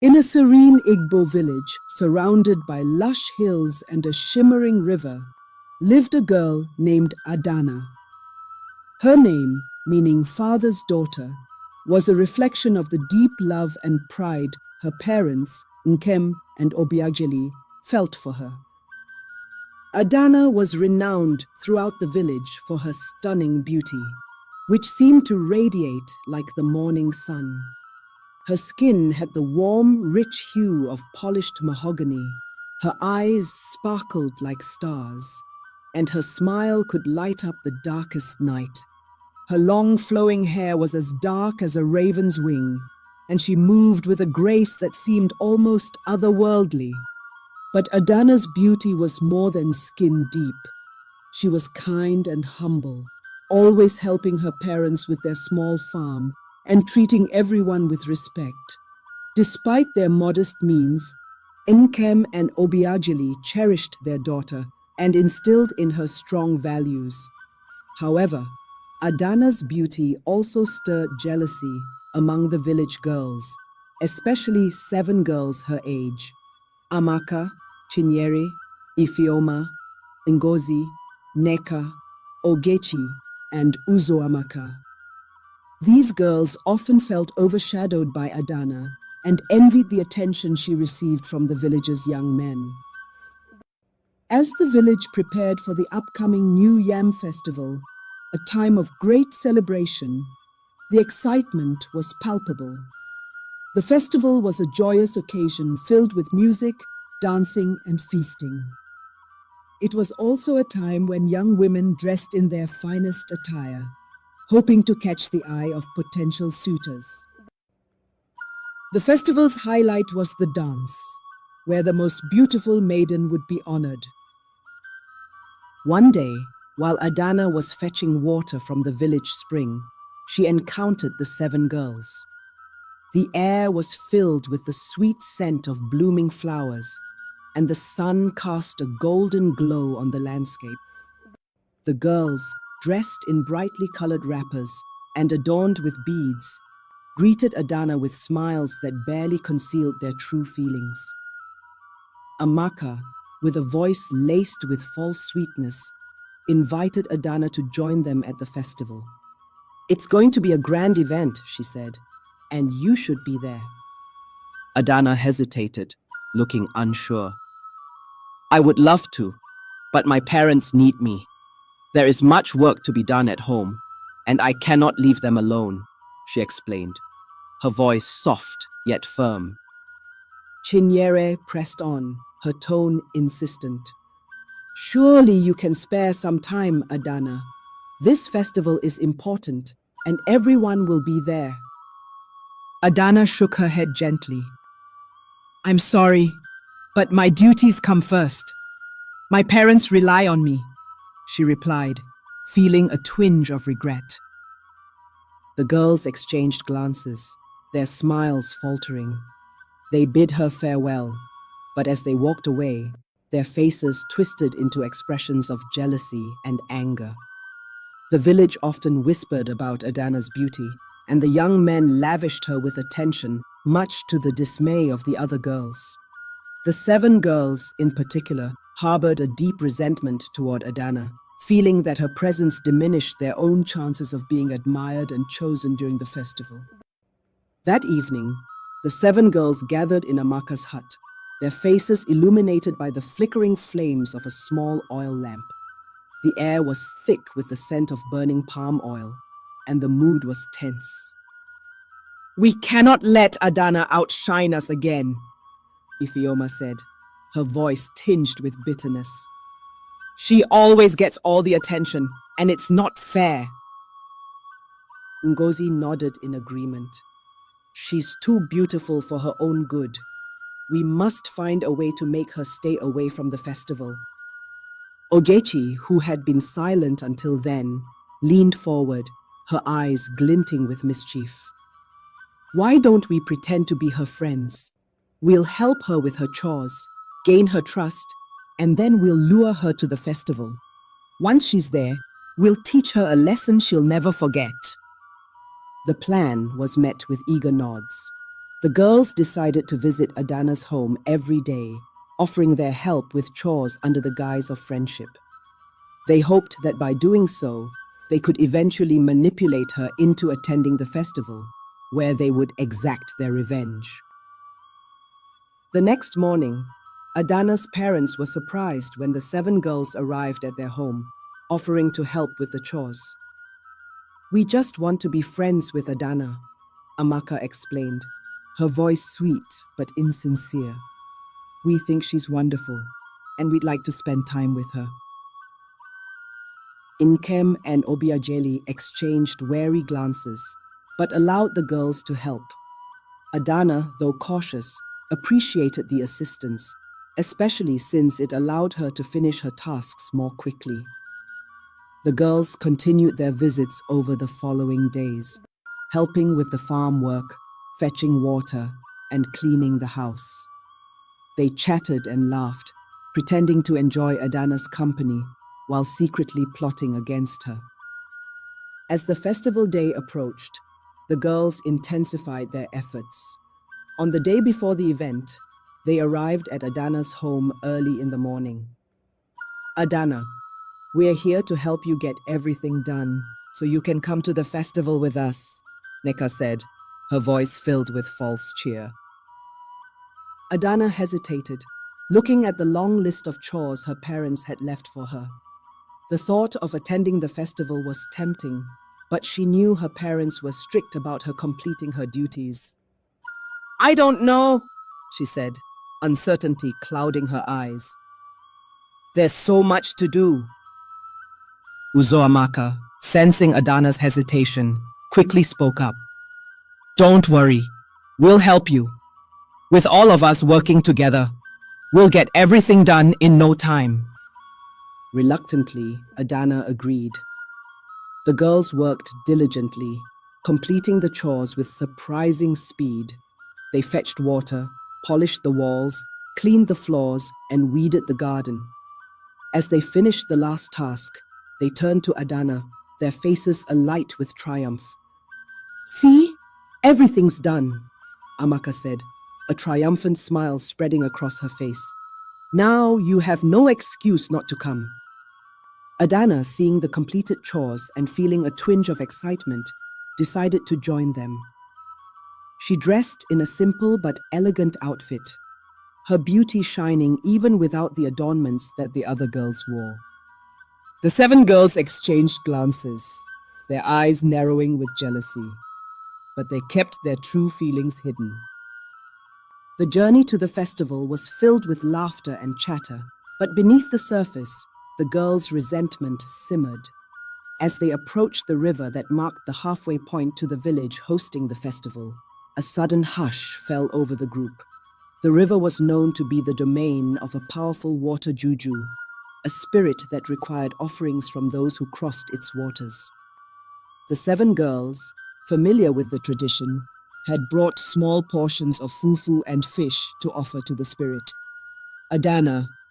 In a serene Igbo village, surrounded by lush hills and a shimmering river, lived a girl named Adana. Her name, meaning father's daughter, was a reflection of the deep love and pride her parents, Nkem and Obiageli, felt for her. Adana was renowned throughout the village for her stunning beauty, which seemed to radiate like the morning sun. Her skin had the warm, rich hue of polished mahogany. Her eyes sparkled like stars, and her smile could light up the darkest night. Her long flowing hair was as dark as a raven's wing, and she moved with a grace that seemed almost otherworldly. But Adana's beauty was more than skin deep. She was kind and humble, always helping her parents with their small farm and treating everyone with respect. Despite their modest means, Nkem and Obiageli cherished their daughter and instilled in her strong values. However, Adana's beauty also stirred jealousy among the village girls, especially 7 girls her age: Amaka, Chinyere, Ifeoma, Ngozi, Neka, Ogechi, and Uzoamaka. These girls often felt overshadowed by Adana and envied the attention she received from the village's young men. As the village prepared for the upcoming New Yam Festival, a time of great celebration, the excitement was palpable. The festival was a joyous occasion filled with music, dancing, and feasting. It was also a time when young women dressed in their finest attire, hoping to catch the eye of potential suitors. The festival's highlight was the dance, where the most beautiful maiden would be honored. One day, while Adana was fetching water from the village spring, she encountered the 7 girls. The air was filled with the sweet scent of blooming flowers, and the sun cast a golden glow on the landscape. The girls, dressed in brightly colored wrappers and adorned with beads, greeted Adana with smiles that barely concealed their true feelings. Amaka, with a voice laced with false sweetness, invited Adana to join them at the festival. "It's going to be a grand event," she said, "and you should be there." Adana hesitated, looking unsure. "I would love to, but my parents need me. There is much work to be done at home, and I cannot leave them alone," she explained, her voice soft yet firm. Chinyere pressed on, her tone insistent. "Surely you can spare some time, Adana. This festival is important, and everyone will be there." Adana shook her head gently. "I'm sorry, but my duties come first. My parents rely on me," she replied, feeling a twinge of regret. The girls exchanged glances, their smiles faltering. They bid her farewell, but as they walked away, their faces twisted into expressions of jealousy and anger. The village often whispered about Adana's beauty, and the young men lavished her with attention, much to the dismay of the other girls. The 7 girls, in particular, harbored a deep resentment toward Adana, feeling that her presence diminished their own chances of being admired and chosen during the festival. That evening, the 7 girls gathered in Amaka's hut, their faces illuminated by the flickering flames of a small oil lamp. The air was thick with the scent of burning palm oil, and the mood was tense. "We cannot let Adana outshine us again," Ifeoma said, her voice tinged with bitterness. "She always gets all the attention, and it's not fair." Ngozi nodded in agreement. "She's too beautiful for her own good. We must find a way to make her stay away from the festival." Ogechi, who had been silent until then, leaned forward, her eyes glinting with mischief. "Why don't we pretend to be her friends? We'll help her with her chores, gain her trust, and then we'll lure her to the festival. Once she's there, we'll teach her a lesson she'll never forget." The plan was met with eager nods. The girls decided to visit Adana's home every day, offering their help with chores under the guise of friendship. They hoped that by doing so, they could eventually manipulate her into attending the festival, where they would exact their revenge. The next morning, Adana's parents were surprised when the 7 girls arrived at their home, offering to help with the chores. "We just want to be friends with Adana," Amaka explained, her voice sweet but insincere. "We think she's wonderful, and we'd like to spend time with her." Inkem and Obiajeli exchanged wary glances, but allowed the girls to help. Adana, though cautious, appreciated the assistance, especially since it allowed her to finish her tasks more quickly. The girls continued their visits over the following days, helping with the farm work, fetching water, and cleaning the house. They chatted and laughed, pretending to enjoy Adana's company while secretly plotting against her. As the festival day approached, the girls intensified their efforts. On the day before the event, they arrived at Adana's home early in the morning. "Adana, we're here to help you get everything done so you can come to the festival with us," Neka said, her voice filled with false cheer. Adana hesitated, looking at the long list of chores her parents had left for her. The thought of attending the festival was tempting, but she knew her parents were strict about her completing her duties. "I don't know," she said, uncertainty clouding her eyes. "There's so much to do." Uzoamaka, sensing Adana's hesitation, quickly spoke up. "Don't worry, we'll help you. With all of us working together, we'll get everything done in no time." Reluctantly, Adana agreed. The girls worked diligently, completing the chores with surprising speed. They fetched water, polished the walls, cleaned the floors, and weeded the garden. As they finished the last task, they turned to Adana, their faces alight with triumph. "See? Everything's done," Amaka said, a triumphant smile spreading across her face. "Now you have no excuse not to come." Adana, seeing the completed chores and feeling a twinge of excitement, decided to join them. She dressed in a simple but elegant outfit, her beauty shining even without the adornments that the other girls wore. The 7 girls exchanged glances, their eyes narrowing with jealousy, but they kept their true feelings hidden. The journey to the festival was filled with laughter and chatter, but beneath the surface, the girls' resentment simmered. As they approached the river that marked the halfway point to the village hosting the festival, a sudden hush fell over the group. The river was known to be the domain of a powerful water juju, a spirit that required offerings from those who crossed its waters. The 7 girls, familiar with the tradition, had brought small portions of fufu and fish to offer to the spirit. Adana,